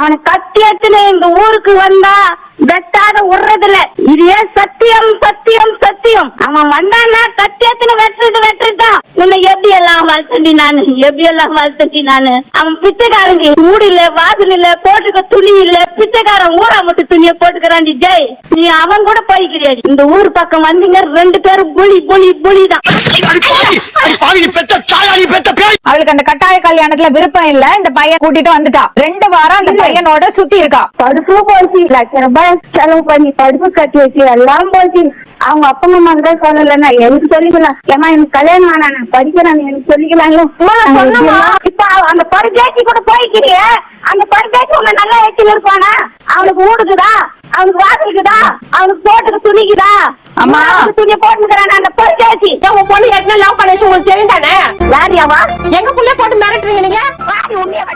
அவனை கத்தி எடுத்துன்னு இந்த ஊருக்கு வந்தா வெட்டாத விடுறதில்ல. இது ஏன் சத்தியம் சத்தியம் சத்தியம். அவன் வந்தான்னா கத்தி எடுத்துன்னு வெட்டுறதுதான். உன்னை எப்படி எல்லாம் வளர்த்தண்டி நானு, எப்படி எல்லாம் வளர்த்தண்டி நானு. அவன் பிச்சைக்காரங்க மூடு இல்ல, வாசல் இல்ல, போட்டுக்க துணி இல்ல, பிச்சைக்காரன் ஊரா மட்டும் துணியை போட்டுக்கிறாண்டி. ஜெய், நீ அவன் கூட போய்க்கிறியாடி. இந்த ஊர் பக்கம் வந்தீங்க 2 பேரும் புலி புலி புலிதான். அவளுக்கு அந்த கட்டாய கல்யாணத்துல விருப்பம் இல்ல. இந்த பையன் கூட்டிட்டு வந்துட்டா. 2 வாரம் அந்த பையனோட சுத்தி இருக்கா. படுப்பு போச்சு, 1 லட்சம் ரூபாய் செலவு பண்ணி படுப்பு கட்டி வச்சு எல்லாம் போச்சு. அவங்க அப்பா அம்மா தான் சொல்லலன்னா எனக்கு சொல்லிக்கலாம். ஏமா எனக்கு கல்யாணம் ஆனா நான் படிக்கிறேன் எனக்கு சொல்லிக்கலாங்களோ. இப்ப அந்த பரிஜாச்சி கூட போய்க்கிறிய, அந்த பரிஜாச்சி உன்னை நல்லா வச்சுன்னு இருப்பானா? அவனுக்கு ஊடுக்குதா, அவனுக்கு வாசலுக்குதா, அவனுக்கு போட்டுக்கு துணிக்குதா? அம்மா துணியை போட்டுக்கிறான் அந்த பரிஜாச்சி. உங்க பொண்ணு ஏற்கனவே லவ் பண்ண உங்களுக்கு தெரியும் தானே? யாரியாவா? எங்க புள்ளைய போட்டு மிரட்டுறீங்க நீங்க? உண்மையா